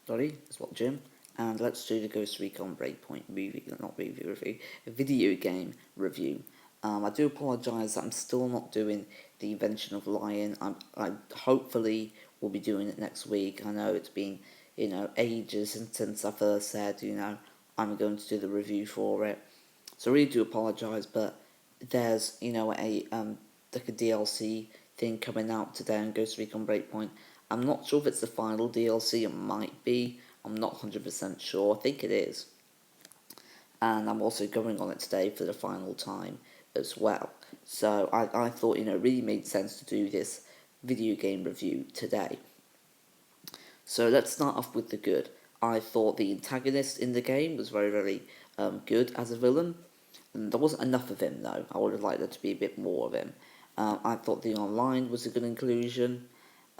everybody, it's what Jim, and let's do the Ghost Recon Breakpoint video game review. I do apologise that I'm still not doing the Invention of Lion. I hopefully will be doing it next week. I know it's been, ages since I first said, I'm going to do the review for it. So I really do apologise, but there's, like a DLC thing coming out today on Ghost Recon Breakpoint. I'm not sure if it's the final DLC, it might be. I'm not 100% sure, I think it is. And I'm also going on it today for the final time as well. So I thought, it really made sense to do this video game review today. So let's start off with the good. I thought the antagonist in the game was very, very good as a villain. And there wasn't enough of him though. I would have liked there to be a bit more of him. I thought the online was a good inclusion.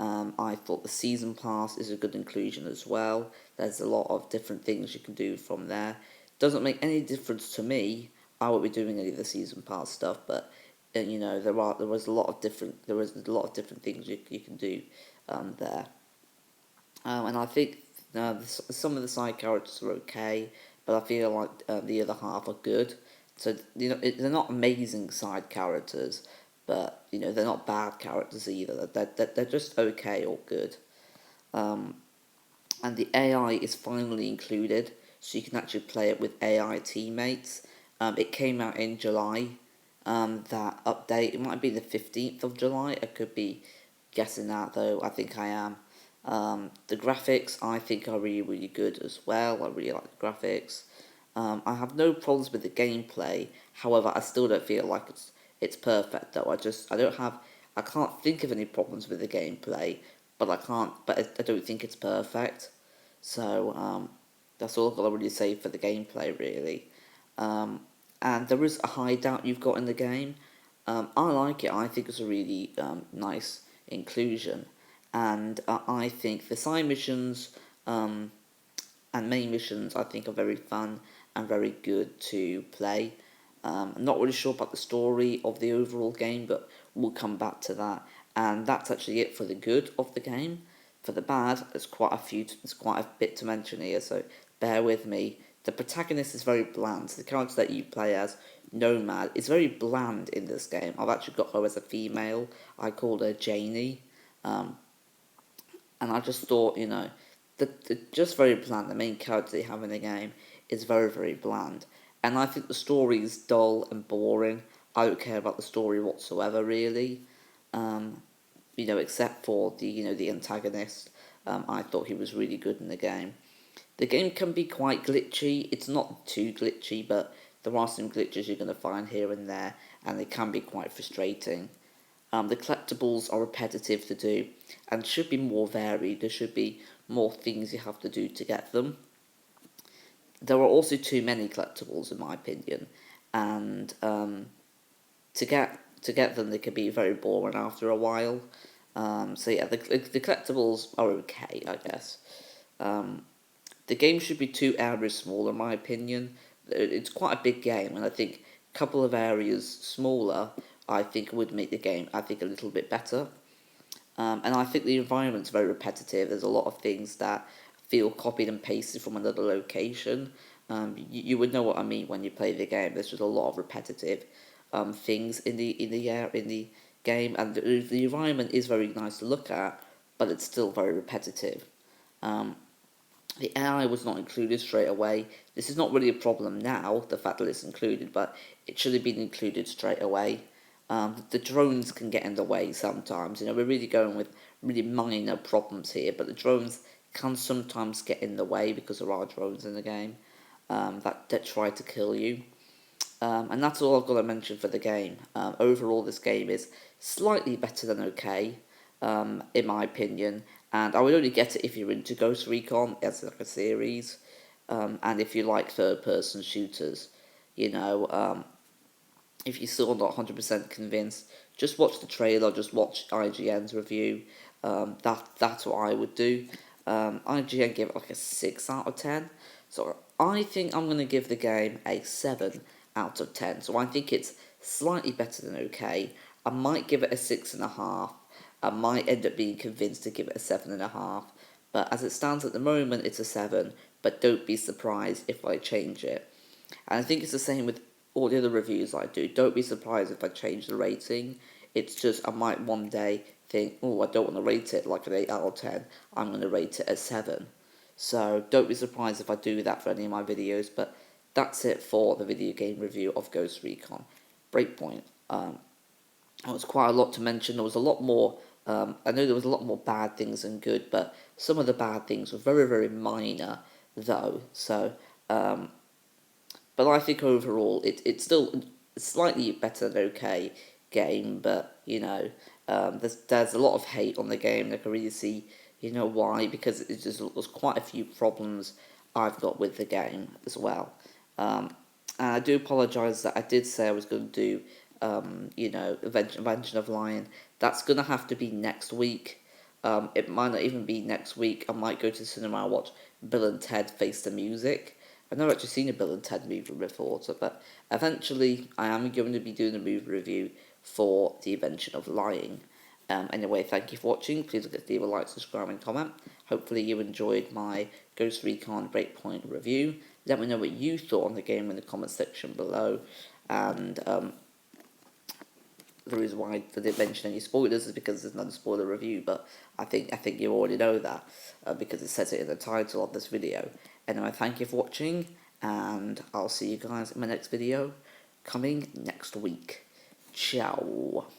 I thought the season pass is a good inclusion as well. There's a lot of different things you can do from there. Doesn't make any difference to me. I won't be doing any of the season pass stuff, but there was a lot of different things you can do there. And I think some of the side characters are okay, but I feel like the other half are good. So they're not amazing side characters, but they're not bad characters either. They're just okay or good. And the AI is finally included, so you can actually play it with AI teammates. It came out in July. That update, it might be the 15th of July. I could be guessing that though. I think I am. The graphics I think are really, really good as well. I really like the graphics. I have no problems with the gameplay. However, I still don't feel like it's perfect though. I can't think of any problems with the gameplay, but I don't think it's perfect. So that's all I've got to really say for the gameplay really. And there is a hideout you've got in the game. I like it. I think it's a really nice inclusion. And I think the side missions and main missions I think are very fun and very good to play. I'm not really sure about the story of the overall game, but we'll come back to that. And that's actually it for the good of the game. For the bad, there's quite a bit to mention here, so bear with me. The protagonist is very bland. So the character that you play as, Nomad, is very bland in this game. I've actually got her as a female. I called her Janie. And I just thought, just very bland. The main character they have in the game is very, very bland. And I think the story is dull and boring. I don't care about the story whatsoever, really. Except for the antagonist. I thought he was really good in the game. The game can be quite glitchy. It's not too glitchy, but there are some glitches you're going to find here and there, and they can be quite frustrating. The collectibles are repetitive to do and should be more varied. There should be more things you have to do to get them. There are also too many collectibles, in my opinion, and to get them, they can be very boring after a while. So yeah, the collectibles are okay, I guess. The game should be 2 areas smaller, in my opinion. It's quite a big game, and I think a couple of areas smaller, I think would make the game, I think, a little bit better. And I think the environment's very repetitive. There's a lot of things that feel copied and pasted from another location. You would know what I mean when you play the game. There's just a lot of repetitive things in the game, and the environment is very nice to look at, but it's still very repetitive. The AI was not included straight away. This is not really a problem now, the fact that it's included, but it should have been included straight away. The drones can get in the way sometimes. We're really going with really minor problems here, but the drones can sometimes get in the way because there are drones in the game that try to kill you. And that's all I've got to mention for the game. Overall, this game is slightly better than okay, in my opinion. And I would only get it if you're into Ghost Recon as like a series, and if you like third-person shooters. If you're still not 100% convinced, just watch the trailer, just watch IGN's review. That's what I would do. IGN gave it like a 6 out of 10. So I think I'm going to give the game a 7 out of 10. So I think it's slightly better than okay. I might give it a 6.5. I might end up being convinced to give it a 7.5. but as it stands at the moment, it's a 7, but don't be surprised if I change it. And I think it's the same with all the other reviews I do. Don't be surprised if I change the rating. It's just I might one day think, oh, I don't want to rate it like an 8 out of 10. I'm going to rate it a 7. So don't be surprised if I do that for any of my videos. But that's it for the video game review of Ghost Recon Breakpoint. There was quite a lot to mention. There was a lot more. I know there was a lot more bad things than good, but some of the bad things were very, very minor, though. So, but I think overall, it's still slightly better than okay game. But there's a lot of hate on the game. And I can really see, why, because there's quite a few problems I've got with the game as well. And I do apologise that I did say I was going to do, Invention of Lion. That's going to have to be next week. It might not even be next week. I might go to the cinema and watch Bill and Ted Face the Music. I've never actually seen a Bill and Ted movie before, but eventually I am going to be doing a movie review for The Invention of Lying. Anyway, thank you for watching. Please leave a like, subscribe, and comment. Hopefully you enjoyed my Ghost Recon Breakpoint review. Let me know what you thought on the game in the comment section below. And the reason why I didn't mention any spoilers is because there's no spoiler review, but I think you already know that because it says it in the title of this video. Anyway, thank you for watching, and I'll see you guys in my next video coming next week. Ciao.